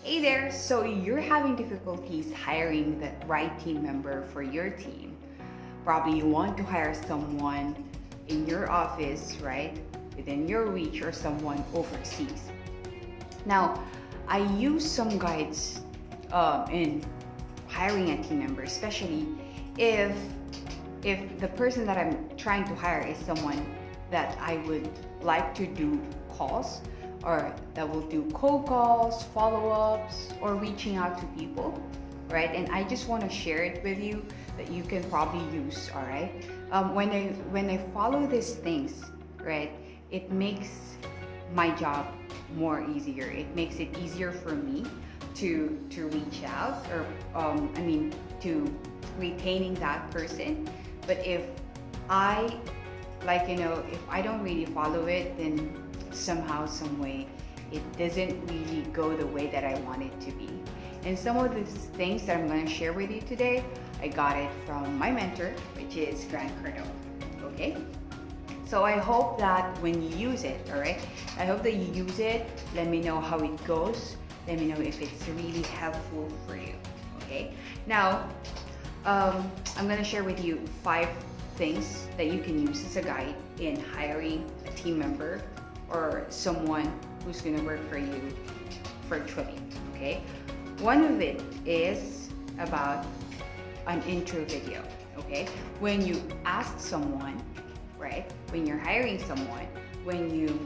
Hey there, so you're having difficulties hiring the right team member for your team. Probably you want to hire someone in your office, right? Within your reach or someone overseas. Now, I use some guides in hiring a team member, especially if the person that I'm trying to hire is someone that I would like to do calls or that will do cold calls, follow-ups, or reaching out to people, right? And I just want to share it with you that you can probably use, all right? When I follow these things, right, it makes my job more easier. It makes it easier for me to reach out or to retaining that person. But if I if I don't really follow it, then somehow, some way, it doesn't really go the way that I want it to be. And some of these things that I'm going to share with you today, I got it from my mentor, which is Grant Cardone. Okay? So I hope that when you use it, all right? I hope that you use it. Let me know how it goes. Let me know if it's really helpful for you. Okay? Now, I'm going to share with you 5 things that you can use as a guide in hiring a team member or someone who's going to work for you virtually. Okay? One of it is about an intro video. Okay? When you ask someone, right? When you're hiring someone, when you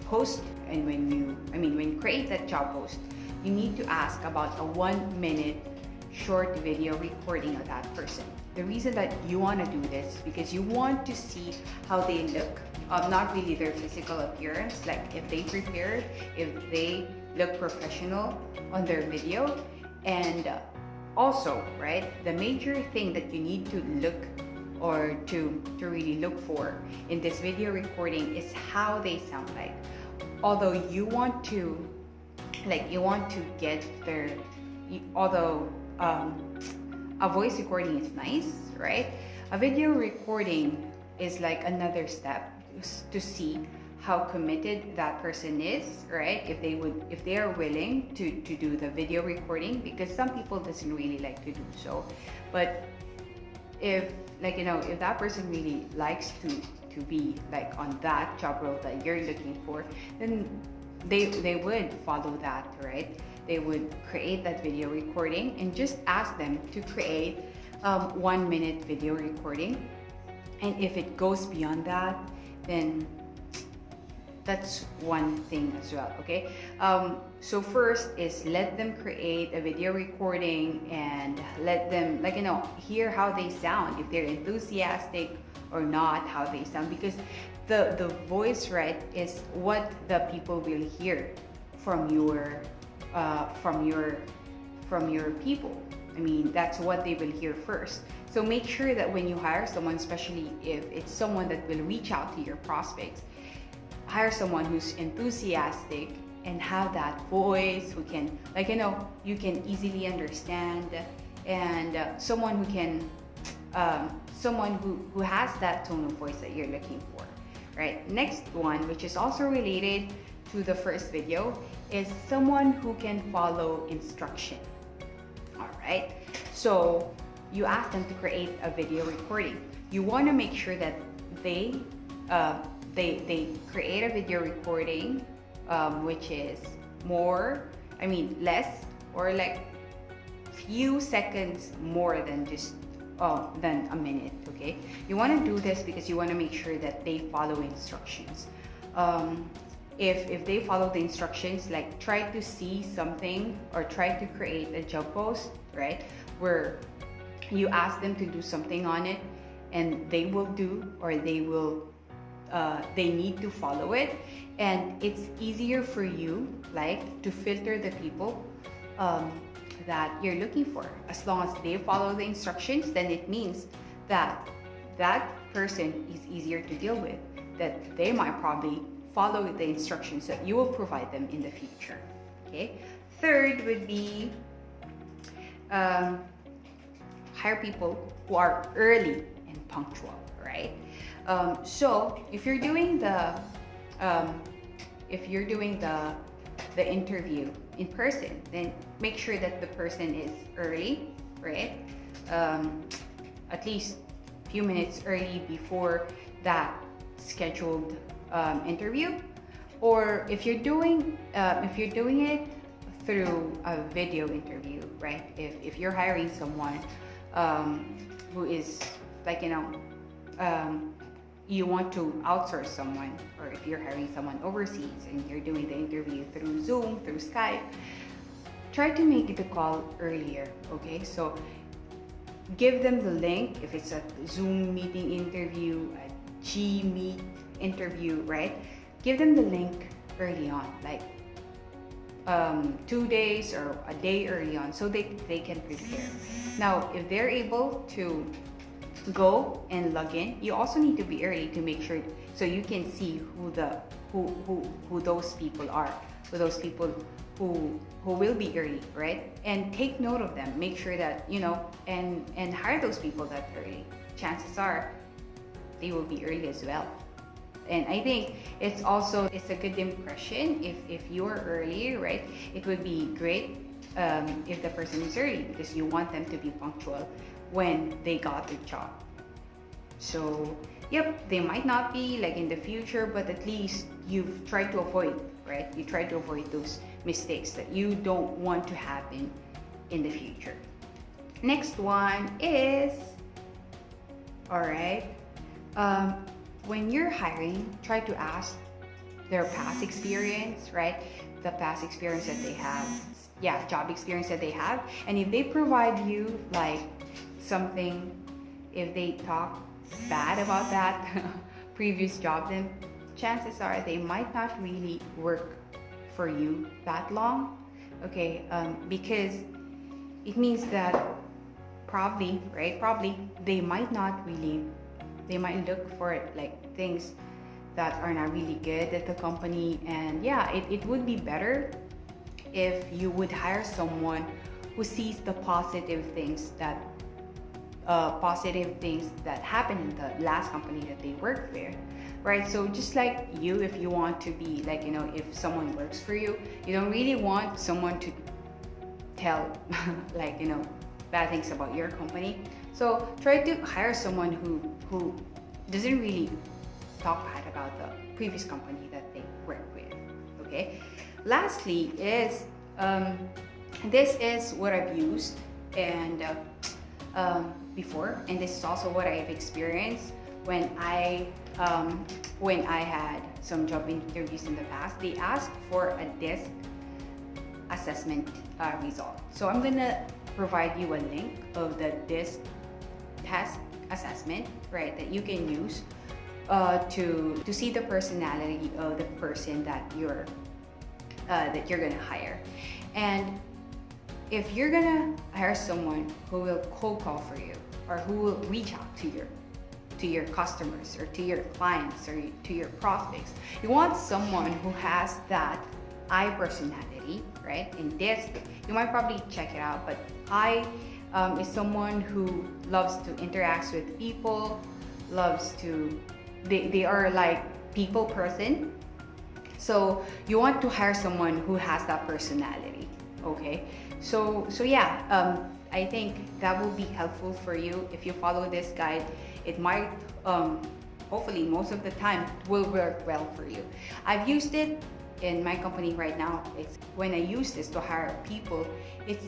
post and when you create that job post, you need to ask about a 1-minute short video recording of that person. The reason that you want to do this is because you want to see how they look, not really their physical appearance, like if they prepared, if they look professional on their video. And also, right, the major thing that you need to look or to really look for in this video recording is how they sound like. Although you want to get their, although a voice recording is nice, right? A video recording is like another step to see how committed that person is, right? If they are willing to do the video recording, because some people doesn't really like to do so. But if if that person really likes to be like on that job role that you're looking for, then they would follow that, right? They would create that video recording and just ask them to create 1-minute video recording. And if it goes beyond that, then that's one thing as well. Okay, so first is let them create a video recording and let them hear how they sound, if they're enthusiastic or not, how they sound, because the voice, right, is what the people will hear from your people. I mean, that's what they will hear first. So make sure that when you hire someone, especially if it's someone that will reach out to your prospects, hire someone who's enthusiastic and have that voice, who can you can easily understand, and someone who can someone who has that tone of voice that you're looking for, right? Next one, which is also related to the first video, is someone who can follow instruction. All right, so you ask them to create a video recording. You want to make sure that they create a video recording which is less, or like few seconds more than just than a minute. Okay, you want to do this because you want to make sure that they follow instructions. If they follow the instructions, like try to see something or try to create a job post, right, where you ask them to do something on it and they will do, or they need to follow it, and it's easier for you to filter the people that you're looking for. As long as they follow the instructions, then it means that that person is easier to deal with, that they might probably follow the instructions that you will provide them in the future. Okay, third would be hire people who are early and punctual, right? So if you're doing the the interview in person, then make sure that the person is early, right? At least a few minutes early before that scheduled interview. Or if you're doing it through a video interview, right? If you're hiring someone who is like, you want to outsource someone, or if you're hiring someone overseas and you're doing the interview through Zoom, through Skype, try to make the call earlier, okay? So give them the link if it's a Zoom meeting interview, a G Meet interview, right? Give them the link early on, like 2 days or a day early on, so they can prepare. Now, if they're able to go and log in, you also need to be early to make sure, so you can see who those people are, who will be early, right? And take note of them. Make sure that and hire those people that early. Chances are they will be early as well. And I think it's a good impression if you're early, right? It would be great if the person is early, because you want them to be punctual when they got the job. So yep, they might not be like in the future, but at least you've tried to avoid, right? You try to avoid those mistakes that you don't want to happen in the future. Next one is, all right, when you're hiring, try to ask their past experience, right? The past experience that they have, job experience that they have. And if they provide you like something, if they talk bad about that previous job, then chances are they might not really work for you that long, okay? Because it means that probably they might look for like things that are not really good at the company. And it would be better if you would hire someone who sees the positive things that happened in the last company that they worked with, right? So just like you, if you want to be like, if someone works for you, you don't really want someone to tell like, bad things about your company. So try to hire someone who doesn't really talk bad about the previous company that they work with, okay? Lastly is, this is what I've used and before, and this is also what I've experienced when I had some job interviews in the past. They asked for a DISC assessment result. So I'm gonna provide you a link of the DISC test assessment, right, that you can use to see the personality of the person that you're gonna hire. And if you're gonna hire someone who will cold call for you, or who will reach out to your customers or to your clients or to your prospects, you want someone who has that I personality, right? In this, you might probably check it out, but I is someone who loves to interact with people, they are like people person. So you want to hire someone who has that personality, okay? So I think that will be helpful for you if you follow this guide. It might, hopefully most of the time, will work well for you. I've used it in my company right now. It's when I use this to hire people, it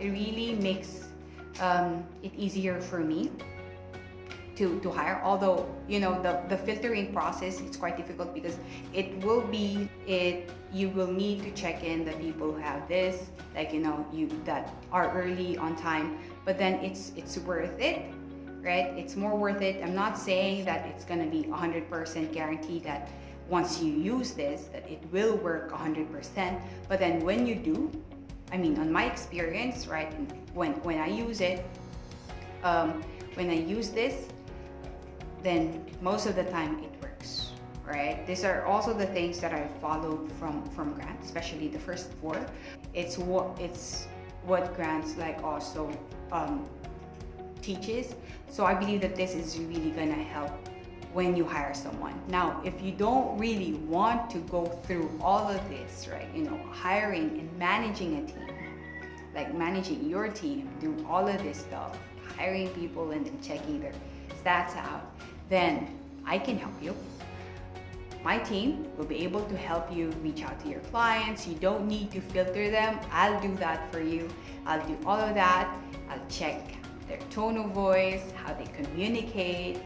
really makes it easier for me to hire. Although the filtering process, it's quite difficult because you will need to check in the people who have this, like you that are early on time, but then it's worth it, right? It's more worth it. I'm not saying that it's gonna be 100% guaranteed that once you use this that it will work 100%, but then when you do, I mean, on my experience, right, when I use it, when I use this, then most of the time it works, right? These are also the things that I followed from Grant, especially the first 4. It's what Grant's like also teaches. So I believe that this is really gonna help when you hire someone. Now, if you don't really want to go through all of this, right, hiring and managing a team, like managing your team, do all of this stuff, hiring people and then checking their stats out, then I can help you. My team will be able to help you reach out to your clients. You don't need to filter them. I'll do that for you. I'll do all of that. I'll check their tone of voice, how they communicate,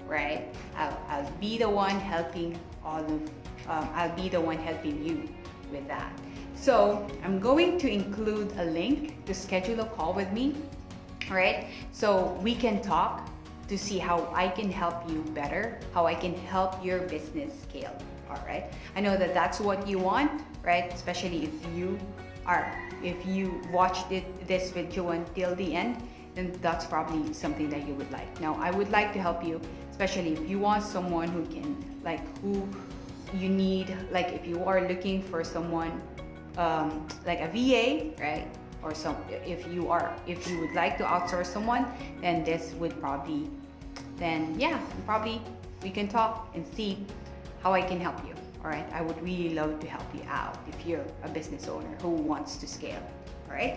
right? I'll be the one helping I'll be the one helping you with that. So I'm going to include a link to schedule a call with me, all right? So we can talk to see how I can help you better, how I can help your business scale, all right? I know that that's what you want, right? Especially if you watched this video until the end, then that's probably something that you would like. Now, I would like to help you, especially if you want someone who can, who you need, if you are looking for someone like a VA, right? Or if you would like to outsource someone, then we can talk and see how I can help you. All right, I would really love to help you out if you're a business owner who wants to scale. All right.